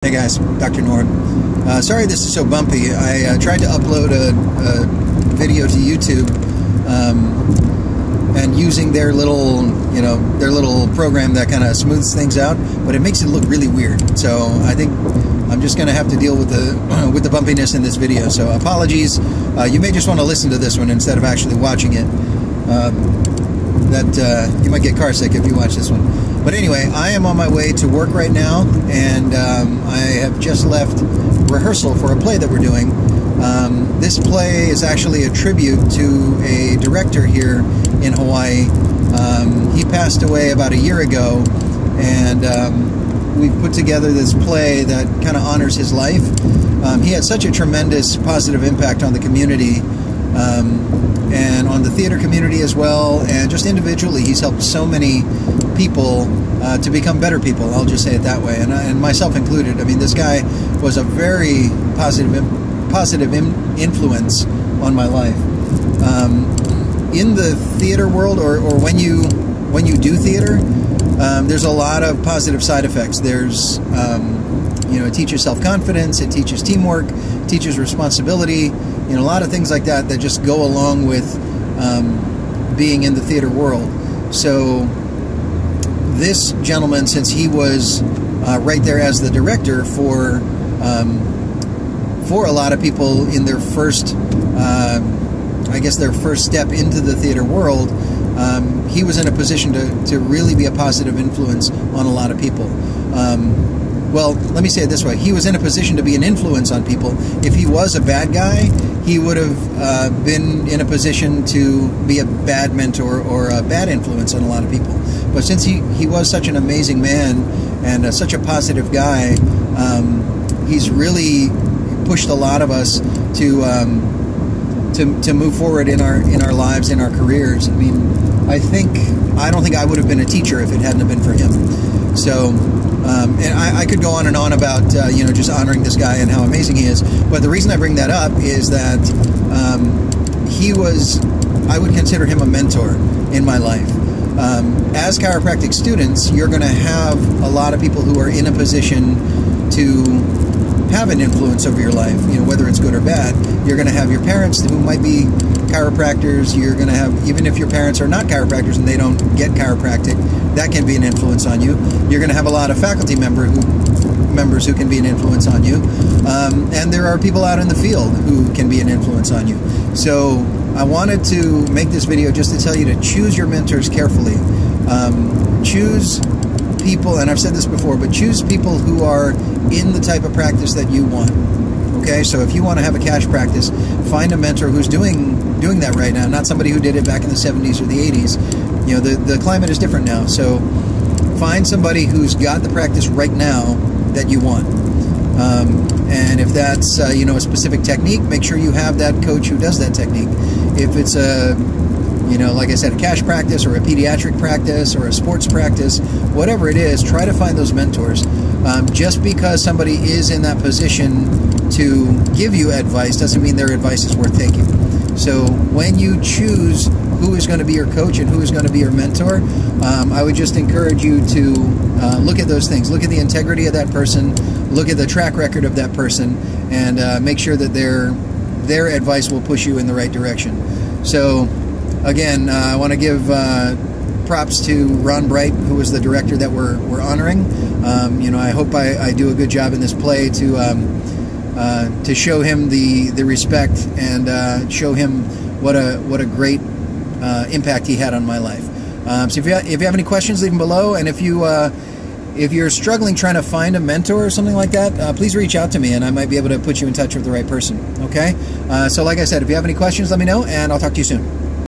Hey guys, Dr. Nord. Sorry this is so bumpy. I tried to upload a video to YouTube and using their little, their little program that kind of smooths things out, but it makes it look really weird. So I think I'm just going to have to deal with the bumpiness in this video. So apologies. You may just want to listen to this one instead of actually watching it. You might get car sick if you watch this one. But anyway, I am on my way to work right now, and I have just left rehearsal for a play that we're doing. This play is actually a tribute to a director here in Hawaii. He passed away about a year ago, and we've put together this play that kind of honors his life. He had such a tremendous positive impact on the community, and on the theater community as well, and just individually he's helped so many people to become better people, I'll just say it that way, and myself included. I mean, this guy was a very positive influence on my life. In the theater world, or when you do theater, there's a lot of positive side effects. There's it teaches self-confidence, it teaches teamwork, it teaches responsibility, a lot of things like that just go along with being in the theater world. So this gentleman, since he was right there as the director for a lot of people in their first, their first step into the theater world, he was in a position to really be a positive influence on a lot of people. Well, let me say it this way. He was in a position to be an influence on people. If he was a bad guy, he would have been in a position to be a bad mentor or a bad influence on a lot of people. But since he was such an amazing man and such a positive guy, he's really pushed a lot of us to move forward in our lives, in our careers. I mean, I don't think I would have been a teacher if it hadn't have been for him. So. And I could go on and on about, just honoring this guy and how amazing he is. But the reason I bring that up is that I would consider him a mentor in my life. As chiropractic students, you're going to have a lot of people who are in a position to have an influence over your life, whether it's good or bad. You're going to have your parents who might be chiropractors. You're going to have, even if your parents are not chiropractors and they don't get chiropractic, that can be an influence on you. You're going to have a lot of faculty members who can be an influence on you. And there are people out in the field who can be an influence on you. So I wanted to make this video just to tell you to choose your mentors carefully. Choose people, and I've said this before, but choose people who are in the type of practice that you want. Okay, so if you want to have a cash practice, find a mentor who's doing that right now, not somebody who did it back in the 70s or the 80s. The climate is different now, so find somebody who's got the practice right now that you want. And if that's a specific technique, make sure you have that coach who does that technique. If it's like I said, a cash practice or a pediatric practice or a sports practice, whatever it is, try to find those mentors. Just because somebody is in that position to give you advice doesn't mean their advice is worth taking. So when you choose who is going to be your coach and who is going to be your mentor, I would just encourage you to look at those things. Look at the integrity of that person, look at the track record of that person, and make sure that their advice will push you in the right direction. So again, I want to give props to Ron Bright, who was the director that we're honoring. I hope I do a good job in this play to show him the respect and show him what a great impact he had on my life. So if you have any questions, leave them below. And if you're struggling trying to find a mentor or something like that, please reach out to me, and I might be able to put you in touch with the right person. Okay? So like I said, if you have any questions, let me know, and I'll talk to you soon.